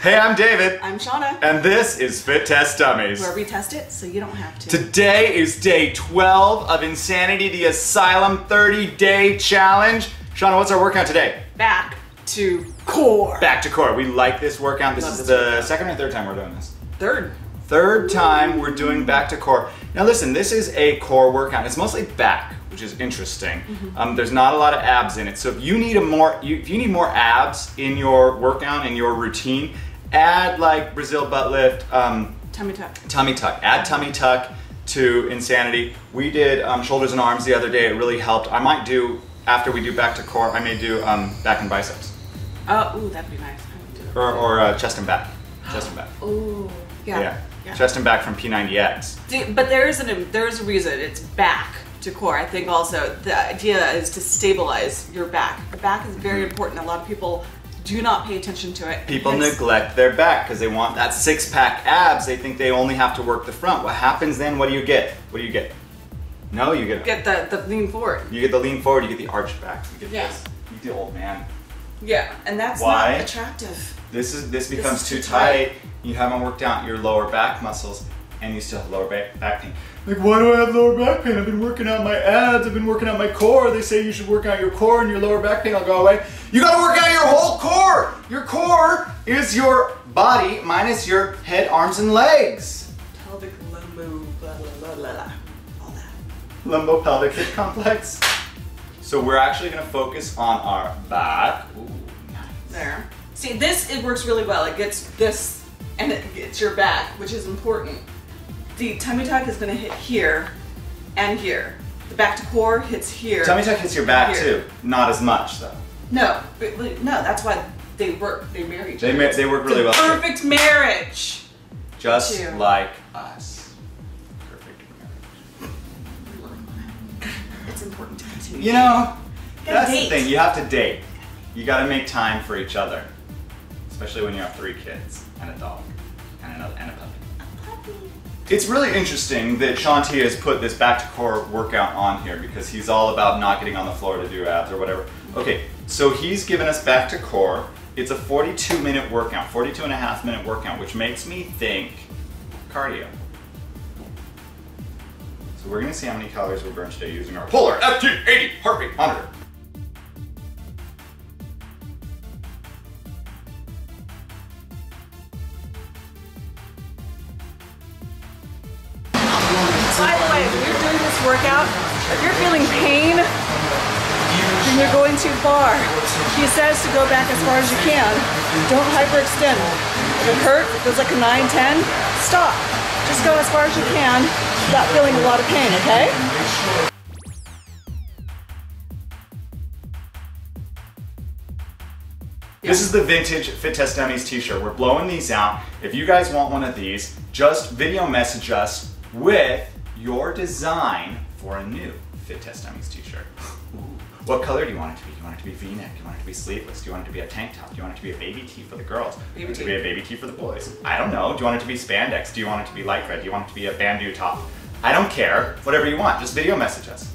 Hey, I'm David. I'm Shauna. And this is Fit Test Dummies, where we test it so you don't have to. Today is day 12 of Insanity, the Asylum 30-day challenge. Shauna, what's our workout today? Back to core. Back to core. We like this workout. This is the second or third time we're doing this? Third time we're doing back to core. Now listen, this is a core workout. It's mostly back, which is interesting. There's not a lot of abs in it. So if you need if you need more abs in your workout, in your routine, add like Brazil butt lift, tummy tuck. Tummy tuck. Add tummy tuck to Insanity. We did shoulders and arms the other day. It really helped. I might do, after we do back to core, I may do back and biceps. Oh, ooh, that'd be nice. I would do it. Or chest and back. Chest and back. Ooh, yeah. Chest and back from P90X. But there's a reason it's back to core. I think also the idea is to stabilize your back. The back is very important. A lot of people do not pay attention to it. People neglect their back because they want that six-pack abs. They think they only have to work the front. What happens then? What do you get? What do you get? No, you get the lean forward. You get the lean forward. You get the arched back. You get this. You get the old man. Yeah, and that's Why? not attractive. This becomes too tight. You haven't worked out your lower back muscles, and you still have lower back pain. Like, why do I have lower back pain? I've been working out my abs, I've been working out my core. They say you should work out your core and your lower back pain will go away. You gotta work out your whole core! Your core is your body minus your head, arms, and legs. Pelvic lumbo, blah, blah, blah, blah, all that. Lumbo-pelvic hip complex. So we're actually gonna focus on our back. Ooh, nice. There. See, it works really well. It gets this, and it gets your back, which is important. The tummy tuck is going to hit here and here. The back to core hits here. Tummy tuck hits your back too. Not as much though. No, that's why they work. They marry each other. They work really well. Perfect marriage. Just like us. Perfect marriage. It's important to continue. You know, that's the thing. You have to date. You got to make time for each other, especially when you have 3 kids and a dog and a puppy. It's really interesting that Shanti has put this back to core workout on here because he's all about not getting on the floor to do abs or whatever. Okay, so he's given us back to core. It's a 42-minute workout, 42.5-minute workout, which makes me think cardio. So we're gonna see how many calories we burn today using our Polar FT80 heart rate monitor. By the way, when you're doing this workout, if you're feeling pain, then you're going too far. He says to go back as far as you can. Don't hyperextend. If it hurts, if it feels like a 9-10, stop. Just go as far as you can without feeling a lot of pain, okay? This is the vintage Fit Test Dummies t-shirt. We're blowing these out. If you guys want one of these, just video message us with your design for a new Fit Test Dummies t-shirt. What color do you want it to be? Do you want it to be V-neck? Do you want it to be sleeveless? Do you want it to be a tank top? Do you want it to be a baby tee for the girls? Do you want it to be a baby tee for the boys? I don't know. Do you want it to be spandex? Do you want it to be lycra? Do you want it to be a bandeau top? I don't care. Whatever you want. Just video message us.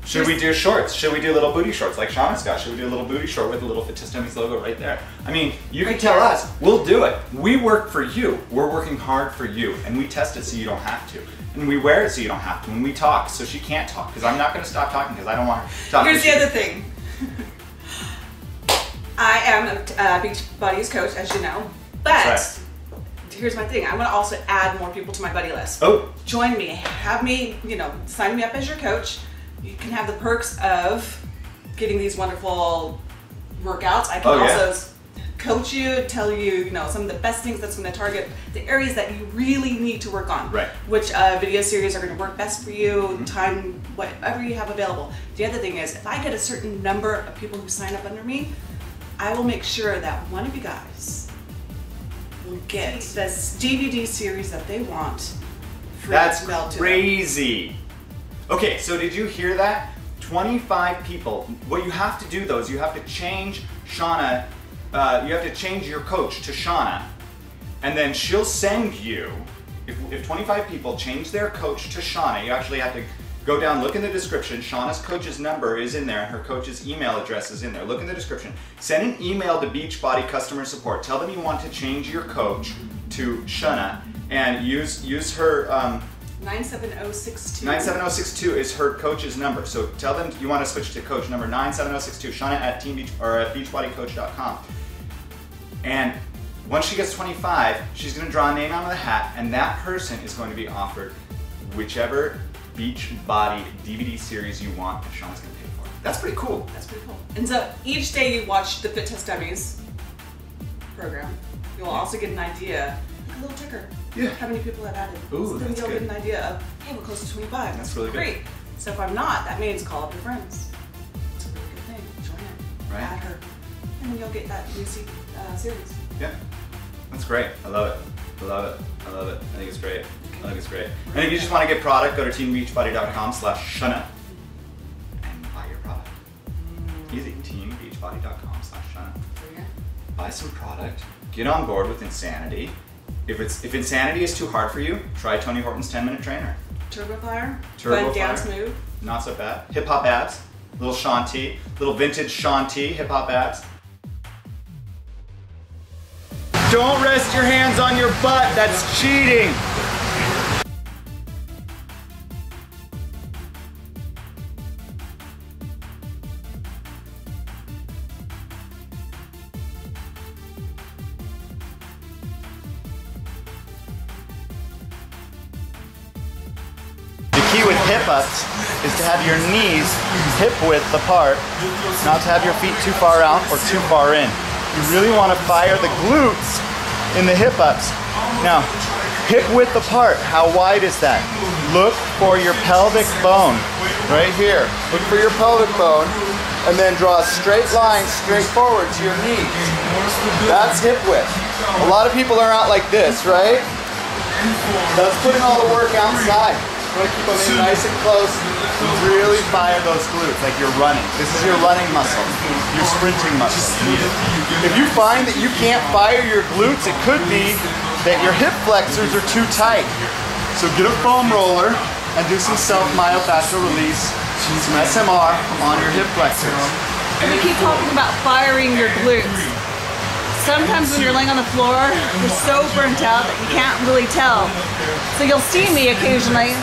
Should we do shorts? Should we do little booty shorts like Shauna's got? Should we do a little booty short with the little Fit Test Dummies logo right there? I mean, you can tell us. We'll do it. We work for you. We're working hard for you. And we test it so you don't have to. And we wear it so you don't have to. And we talk so she can't talk. Because I'm not going to stop talking because I don't want her to talk. Here's the other thing. I am a Beachbody's coach, as you know. But here's my thing. I want to also add more people to my buddy list. Oh. Join me. Have me, sign me up as your coach. You can have the perks of getting these wonderful workouts. I can also coach you, tell you, some of the best things that's going to target the areas that you really need to work on. Right. Which video series are going to work best for you, time, whatever you have available. The other thing is, if I get a certain number of people who sign up under me, I will make sure that one of you guys will get this DVD series that they want. That's crazy. Okay, so did you hear that? 25 people. What you have to do though is you have to change Shauna, you have to change your coach to Shauna, and then she'll send you, if 25 people change their coach to Shauna, you actually have to Go down, look in the description. Shauna's coach's number is in there, and her coach's email address is in there. Look in the description. Send an email to Beachbody customer support. Tell them you want to change your coach to Shuna, and use her 97062. 97062 is her coach's number. So tell them you want to switch to coach number 97062. Shuna at beachbodycoach.com. And once she gets 25, she's going to draw a name out of the hat, and that person is going to be offered whichever Beachbody DVD series you want, and Shauna's going to pay for it. That's pretty cool. That's pretty cool. And so each day you watch the Fit Test Dummies program, you'll also get an idea, like a little ticker. Yeah. How many people have added? Ooh, so then that's you'll good. get an idea of, hey, we're close to 25. That's really good. Great. So if I'm not, that means call up your friends. It's a really good thing. Join it. Right. Add her. And then you'll get that new series. Yeah. That's great. I love it. I love it. I love it. I think it's great. I think it's great. And if you just want to get product, go to teambeachbody.com/Shuna and buy your product. Easy. teambeachbody.com/Shuna. Buy some product. Get on board with Insanity. If Insanity is too hard for you, try Tony Horton's 10-minute trainer. Turbo Fire. Turbo Fun dance Fire. move. Not so bad. Hip hop abs. Little Sean T. Little vintage Sean T. Hip hop abs. Don't rest your hands on your butt. That's cheating. The key with hip ups is to have your knees hip width apart, not to have your feet too far out or too far in. You really want to fire the glutes in the hip ups. Now, hip width apart, how wide is that? Look for your pelvic bone, right here. Look for your pelvic bone, and then draw a straight line straight forward to your knees. That's hip width. A lot of people are out like this, right? That's putting all the work outside. You want to keep them in nice and close. Really fire those glutes like you're running. This is your running muscle, your sprinting muscle. If you find that you can't fire your glutes, it could be that your hip flexors are too tight. So get a foam roller and do some self-myofascial release, some SMR on your hip flexors. And we keep talking about firing your glutes. Sometimes when you're laying on the floor, you're so burnt out that you can't really tell. So you'll see me occasionally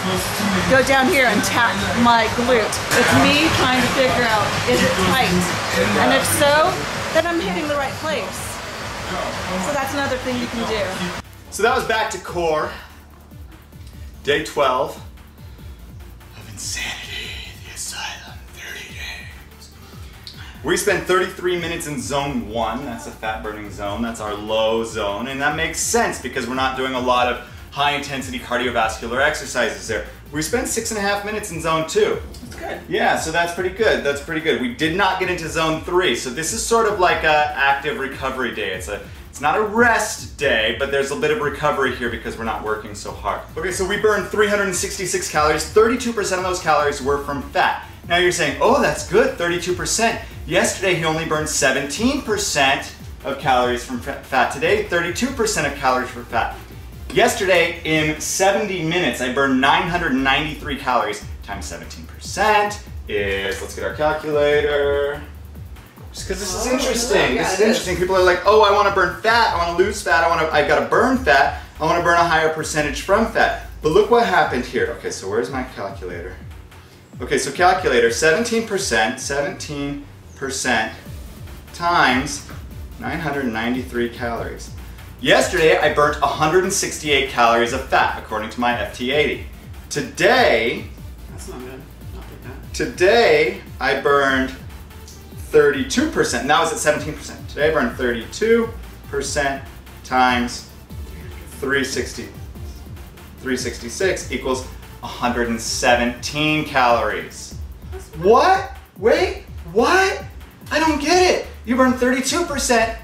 go down here and tap my glute. It's me trying to figure out, is it tight? And if so, then I'm hitting the right place. So that's another thing you can do. So that was back to core. Day 12 of Insanity, the Asylum, 30 days. We spent 33 minutes in zone 1. That's a fat burning zone. That's our low zone. And that makes sense because we're not doing a lot of high intensity cardiovascular exercises there. We spent 6.5 minutes in zone 2. That's good. Yeah, so that's pretty good. That's pretty good. We did not get into zone 3. So this is sort of like a active recovery day. It's not a rest day, but there's a bit of recovery here because we're not working so hard. Okay, so we burned 366 calories. 32% of those calories were from fat. Now you're saying, oh, that's good, 32%. Yesterday he only burned 17% of calories from fat. Today, 32% of calories from fat. Yesterday, in 70 minutes, I burned 993 calories times 17% is, let's get our calculator. Just because this is interesting. This is interesting. People are like, oh, I want to burn fat, I want to lose fat, I've got to burn fat, I want to burn a higher percentage from fat. But look what happened here. Okay, so where's my calculator? Okay, so calculator, 17% times 993 calories. Yesterday, I burnt 168 calories of fat, according to my FT80. Today, That's not good. Not like that. Today, I burned 32%. Now it's at 17%. Today, I burned 32% times 366 equals 117 calories. What? Wait, what? I don't get it. You burned 32%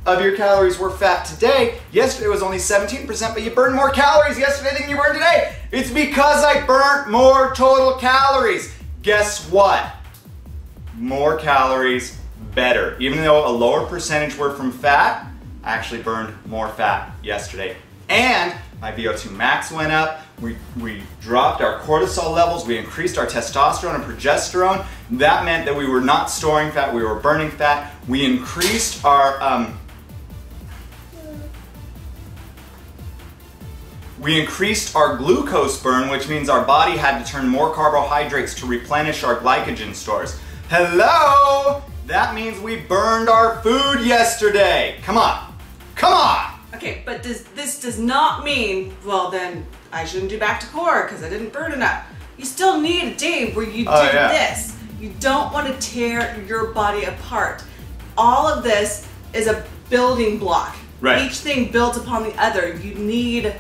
of your calories were fat today. Yesterday was only 17%, but you burned more calories yesterday than you burned today. It's because I burnt more total calories. Guess what? More calories, better. Even though a lower percentage were from fat, I actually burned more fat yesterday. And my VO2 max went up, we dropped our cortisol levels, we increased our testosterone and progesterone. That meant that we were not storing fat, we were burning fat. We increased our glucose burn, which means our body had to turn more carbohydrates to replenish our glycogen stores. Hello! That means we burned our food yesterday. Come on. Come on! Okay, but this does not mean, well then, I shouldn't do back to core because I didn't burn enough. You still need a day where you do this. You don't want to tear your body apart. All of this is a building block. Right. Each thing builds upon the other. You need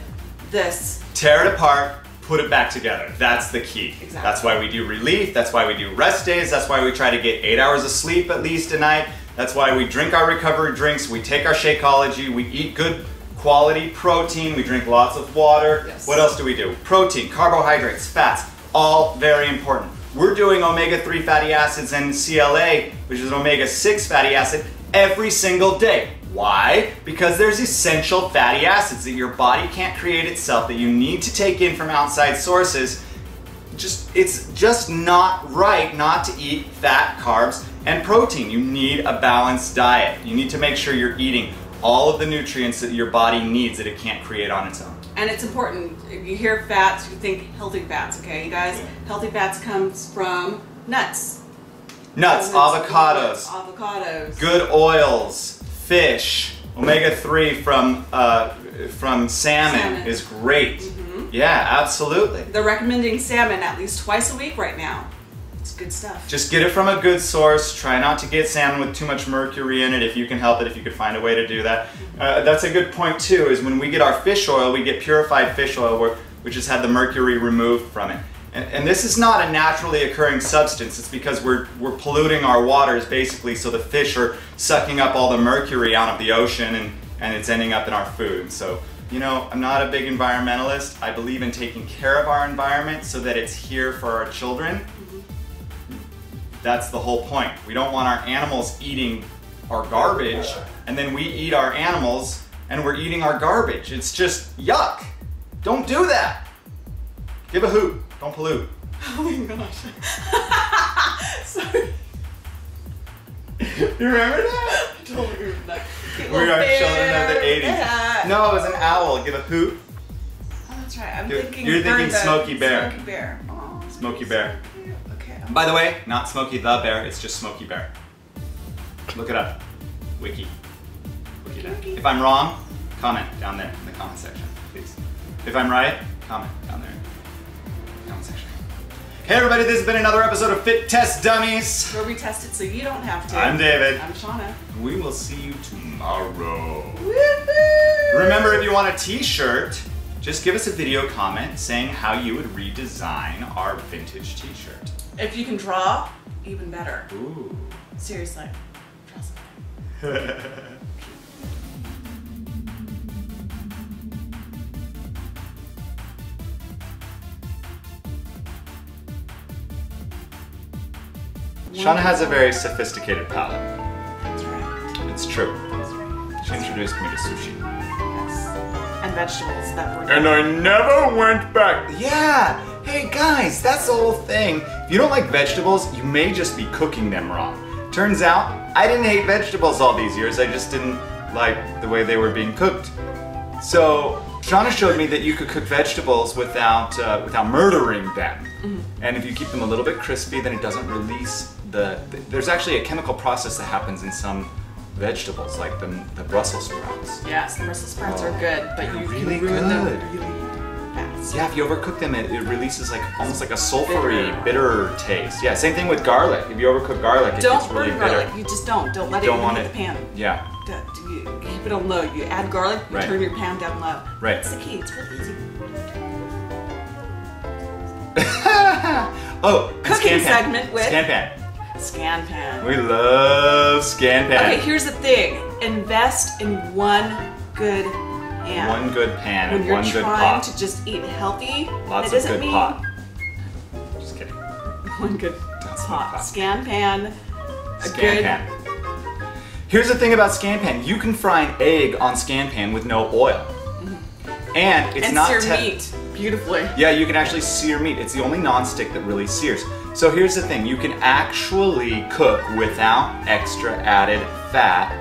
this. Tear it apart, put it back together. That's the key. Exactly. That's why we do relief. That's why we do rest days. That's why we try to get 8 hours of sleep at least a night. That's why we drink our recovery drinks. We take our Shakeology. We eat good quality protein. We drink lots of water. Yes. What else do we do? Protein, carbohydrates, fats, all very important. We're doing omega-3 fatty acids and CLA, which is an omega-6 fatty acid, every single day. Why? Because there's essential fatty acids that your body can't create itself, that you need to take in from outside sources. It's just not right not to eat fat, carbs, and protein. You need a balanced diet. You need to make sure you're eating all of the nutrients that your body needs that it can't create on its own. And it's important. If you hear fats, you think healthy fats, okay, you guys? Healthy fats comes from nuts. Nuts, avocados, good oils, fish, omega-3 from salmon is great. Yeah, absolutely. They're recommending salmon at least twice a week right now. It's good stuff. Just get it from a good source. Try not to get salmon with too much mercury in it if you can help it, if you could find a way to do that. That's a good point too, is when we get our fish oil, we get purified fish oil, which has had the mercury removed from it. And this is not a naturally occurring substance. It's because we're polluting our waters basically, so the fish are sucking up all the mercury out of the ocean and it's ending up in our food. So, you know, I'm not a big environmentalist. I believe in taking care of our environment so that it's here for our children. That's the whole point. We don't want our animals eating our garbage, and then we eat our animals and we're eating our garbage. It's just yuck. Don't do that. Give a hoot. Don't pollute. Oh my gosh. Sorry. You remember that? I totally remember that. We are children of the 80s. Yeah. No, it was an owl. Give a hoot. Oh, that's right. You're thinking Smokey Bear. Smokey Bear. Oh, Smokey Bear. Okay. By the way, not Smokey the Bear, it's just Smokey Bear. Look it up. Wiki. If I'm wrong, comment down there in the comment section, please. If I'm right, comment down there in the comment section. Hey everybody, this has been another episode of Fit Test Dummies. Where we test it so you don't have to. I'm David. I'm Shauna. We will see you tomorrow. Woohoo! Remember, if you want a t-shirt, just give us a video comment saying how you would redesign our vintage t-shirt. If you can draw, even better. Ooh. Seriously, draw something. Shauna has a very sophisticated palate. That's right. It's true. That's right. She introduced me to sushi. Yes. And vegetables that were And I never went back. Yeah. Hey guys, that's the whole thing. If you don't like vegetables, you may just be cooking them wrong. Turns out, I didn't hate vegetables all these years. I just didn't like the way they were being cooked. So Shauna showed me that you could cook vegetables without murdering them. And if you keep them a little bit crispy, then it doesn't release there's actually a chemical process that happens in some vegetables, like the Brussels sprouts. Yes, the Brussels sprouts are good, but you really can ruin them good. really fast. Yeah, if you overcook them, it releases like almost like a sulfury, bitter taste. Yeah, same thing with garlic. If you overcook garlic, it gets really burn bitter. garlic. You just don't let it hit the pan. Yeah. You keep it on low. You add garlic, you turn your pan down low. Right. That's the key. It's really easy. Oh, cooking segment with Scan Pan. Scan Pan. We love Scan Pan. Okay, here's the thing. Invest in one good pan. One good pan when and one good pot. When you're trying to just eat healthy, lots it of doesn't good mean pot. Just kidding. One good pot. Scan Pan. Scan Pan. Here's the thing about Scan Pan. You can fry an egg on Scan Pan with no oil. And it's not sear meat. beautifully. Yeah, you can actually sear meat. It's the only non-stick that really sears. So here's the thing, you can actually cook without extra added fat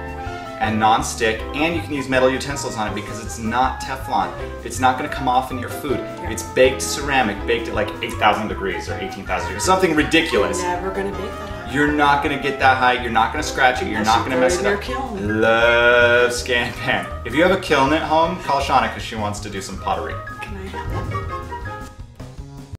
and non-stick, and you can use metal utensils on it because it's not Teflon. It's not gonna come off in your food. It's baked ceramic, baked at like 8,000 degrees or 18,000 degrees, something ridiculous. You're never gonna bake that high. You're not gonna get that high, you're not gonna scratch it, you're not gonna mess it up. Kiln. Love Scan Pan. If you have a kiln at home, call Shauna because she wants to do some pottery. Can I have that?